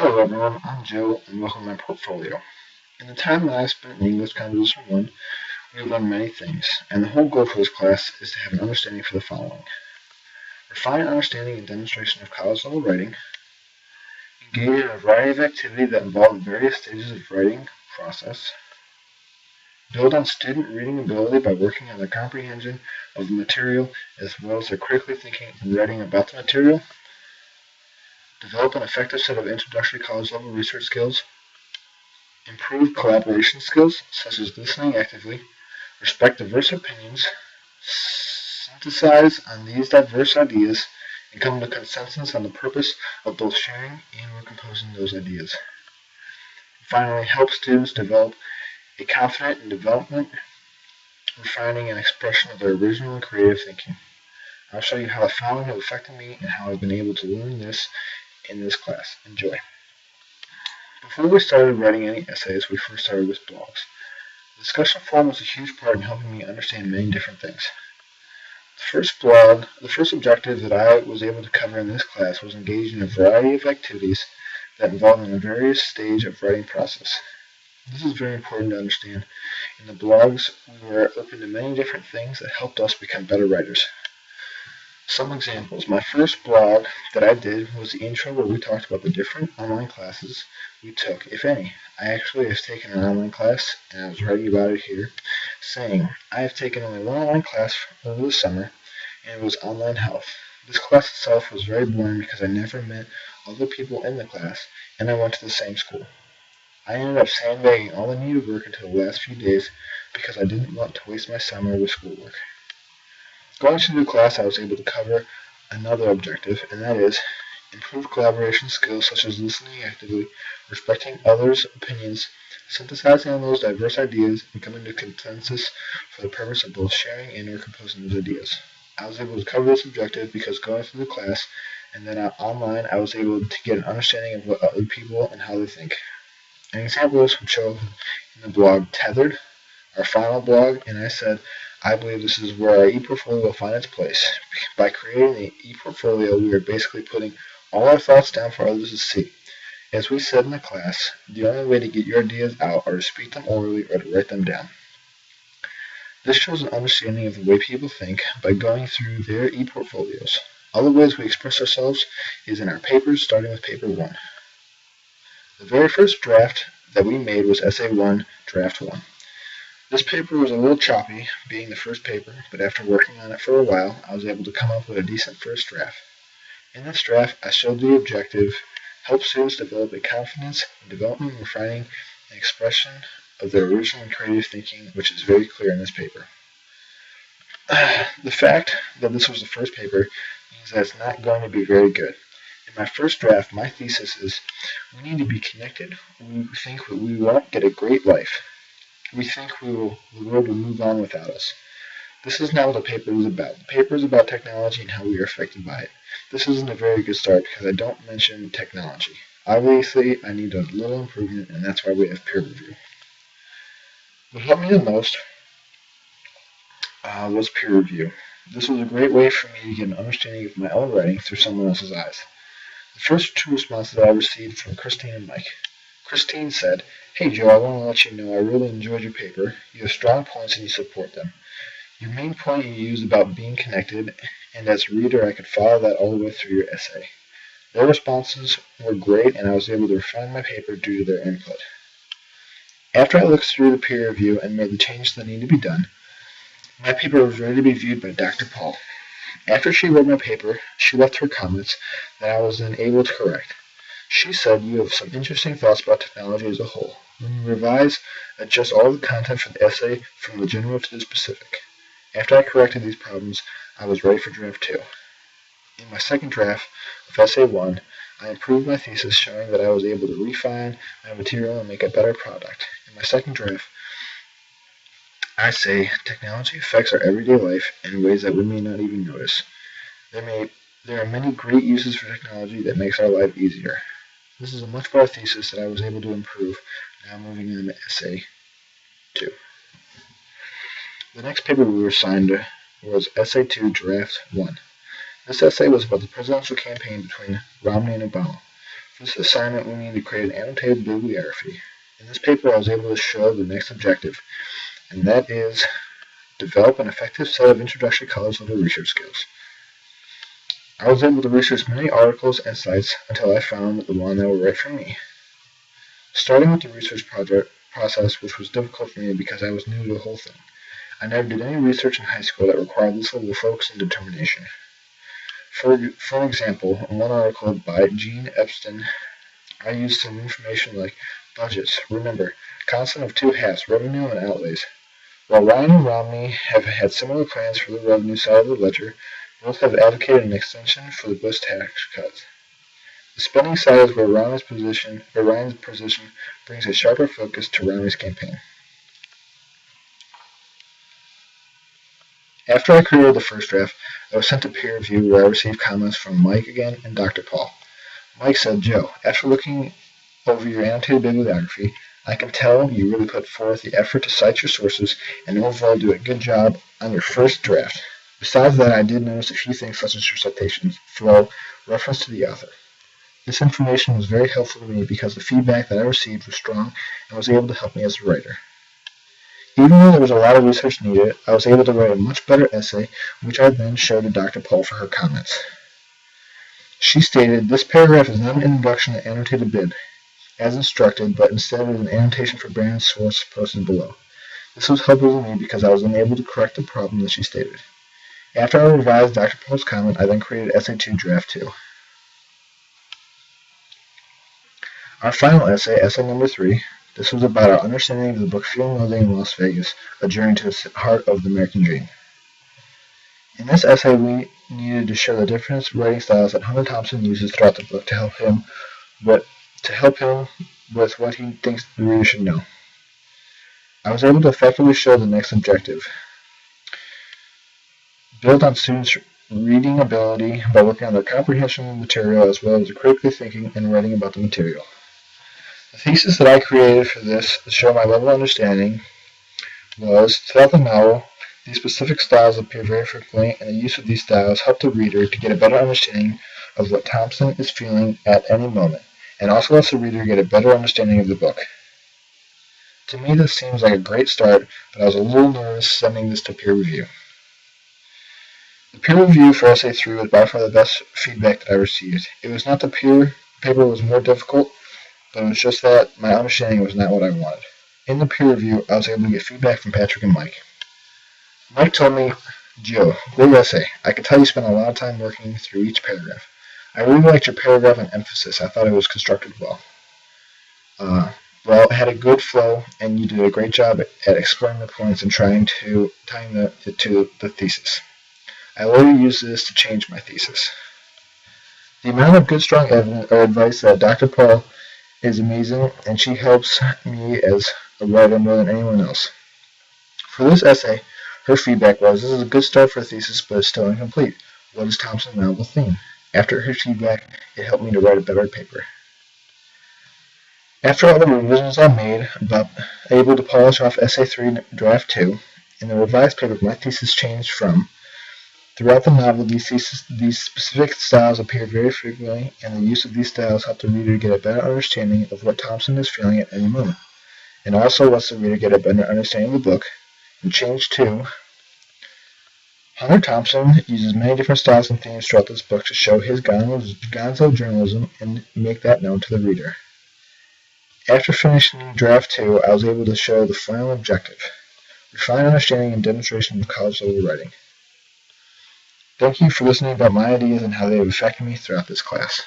Hello everyone, I'm Joe and welcome to my portfolio. In the time that I've spent in English Composition 1, we have learned many things, and the whole goal for this class is to have an understanding for the following. Refine understanding and demonstration of college level writing, engage in a variety of activities that involve various stages of writing process, build on student reading ability by working on their comprehension of the material as well as their critically thinking and writing about the material, develop an effective set of introductory college level research skills, improve collaboration skills such as listening actively, respect diverse opinions, synthesize on these diverse ideas, and come to consensus on the purpose of both sharing and recomposing those ideas. Finally, help students develop a confident in development, refining, and expression of their original and creative thinking. I'll show you how the following have affected me and how I've been able to learn this in this class. Enjoy. Before we started writing any essays, we first started with blogs. The discussion forum was a huge part in helping me understand many different things. The first objective that I was able to cover in this class was engage in a variety of activities that involved in a various stage of writing process. This is very important to understand. In the blogs, we were open to many different things that helped us become better writers. Some examples. My first blog that I did was the intro where we talked about the different online classes we took, if any. I actually have taken an online class, and I was writing about it here, saying, I have taken only one online class over the summer, and it was online health. This class itself was very boring because I never met other people in the class, and I went to the same school. I ended up sandbagging all the needed work until the last few days because I didn't want to waste my summer with schoolwork. Going to the class, I was able to cover another objective, and that is improve collaboration skills such as listening actively, respecting others' opinions, synthesizing on those diverse ideas, and coming to consensus for the purpose of both sharing and recomposing those ideas. I was able to cover this objective because going through the class and then online, I was able to get an understanding of what other people and how they think. An example is from shown in the blog Tethered, our final blog, and I said, I believe this is where our e-portfolio will find its place. By creating the e-portfolio, we are basically putting all our thoughts down for others to see. As we said in the class, the only way to get your ideas out are to speak them orally or to write them down. This shows an understanding of the way people think by going through their e-portfolios. Other ways we express ourselves is in our papers, starting with paper 1. The very first draft that we made was Essay 1, Draft 1. This paper was a little choppy, being the first paper, but after working on it for a while, I was able to come up with a decent first draft. In this draft, I showed the objective, help students develop a confidence in development, refining, and expression of their original and creative thinking, which is very clear in this paper. The fact that this was the first paper means that it's not going to be very good. In my first draft, my thesis is, we need to be connected. We think we won't get a great life. We think the world will move on without us. This is not what the paper is about. The paper is about technology and how we are affected by it. This isn't a very good start because I don't mention technology. Obviously, I need a little improvement, and that's why we have peer review. What helped me the most was peer review. This was a great way for me to get an understanding of my own writing through someone else's eyes. The first two responses I received from Christine and Mike. Christine said, Hey Joe, I want to let you know I really enjoyed your paper. You have strong points and you support them. Your main point you used about being connected, and as a reader I could follow that all the way through your essay. Their responses were great and I was able to refine my paper due to their input. After I looked through the peer review and made the changes that needed to be done, my paper was ready to be viewed by Dr. Paul. After she read my paper, she left her comments that I was then able to correct. She said, you have some interesting thoughts about technology as a whole. When you revise, adjust all the content for the essay from the general to the specific. After I corrected these problems, I was ready for draft 2. In my second draft of Essay 1, I improved my thesis showing that I was able to refine my material and make a better product. In my second draft, I say technology affects our everyday life in ways that we may not even notice. There are many great uses for technology that makes our life easier. This is a much better thesis that I was able to improve, now moving into Essay 2. The next paper we were assigned was Essay 2, Draft 1. This essay was about the presidential campaign between Romney and Obama. For this assignment, we need to create an annotated bibliography. In this paper, I was able to show the next objective, and that is develop an effective set of introductory college-level research skills. I was able to research many articles and sites until I found the one that was right for me. Starting with the research process, which was difficult for me because I was new to the whole thing. I never did any research in high school that required this level of focus and determination. For an example, in one article by Gene Epstein, I used some information like budgets. Remember, constant of two halves, revenue and outlays. While Ryan and Romney have had similar plans for the revenue side of the ledger, both have advocated an extension for the Bush tax cuts. The spending side is where Ryan's position brings a sharper focus to Romney's campaign. After I created the first draft, I was sent to peer review where I received comments from Mike again and Dr. Paul. Mike said, "Joe, after looking over your annotated bibliography, I can tell you really put forth the effort to cite your sources and overall do a good job on your first draft. Besides that, I did notice a few things such as your citations, flow, reference to the author. This information was very helpful to me because the feedback that I received was strong and was able to help me as a writer. Even though there was a lot of research needed, I was able to write a much better essay, which I then showed to Dr. Paul for her comments. She stated, this paragraph is not an introduction to annotated bib, as instructed, but instead is an annotation for Brandon's source posted below. This was helpful to me because I was unable to correct the problem that she stated. After I revised Dr. Paul's comment, I then created Essay 2 Draft 2. Our final essay, essay number 3, this was about our understanding of the book Fear and Loathing in Las Vegas, A Journey to the Heart of the American Dream. In this essay, we needed to show the different writing styles that Hunter Thompson uses throughout the book to help him with what he thinks the reader should know. I was able to effectively show the next objective. Build on students' reading ability by working on their comprehension of the material as well as critically thinking and writing about the material. The thesis that I created for this to show my level of understanding was, throughout the novel, these specific styles appear very frequently, and the use of these styles help the reader to get a better understanding of what Thompson is feeling at any moment, and also lets the reader get a better understanding of the book. To me, this seems like a great start, but I was a little nervous sending this to peer review. The peer review for Essay 3 was by far the best feedback that I received. It was not the paper was more difficult, but it was just that my understanding was not what I wanted. In the peer review, I was able to get feedback from Patrick and Mike. Mike told me, "Joe, great essay. I could tell you spent a lot of time working through each paragraph. I really liked your paragraph and emphasis. I thought it was constructed well. It had a good flow, and you did a great job at exploring the points and tying it to the thesis. I later used this to change my thesis." The amount of good, strong evidence or advice that Dr. Paul is amazing, and she helps me as a writer more than anyone else. For this essay, her feedback was, "This is a good start for a thesis, but it's still incomplete. What is Thompson's novel theme?" After her feedback, it helped me to write a better paper. After all the revisions I made, I'm able to polish off Essay 3 Draft 2. In the revised paper, my thesis changed from, throughout the novel, these specific styles appear very frequently, and the use of these styles help the reader get a better understanding of what Thompson is feeling at any moment, and also lets the reader get a better understanding of the book. And change to, Hunter Thompson uses many different styles and themes throughout this book to show his gonzo journalism and make that known to the reader. After finishing Draft 2, I was able to show the final objective, refined understanding and demonstration of college-level writing. Thank you for listening about my ideas and how they have affected me throughout this class.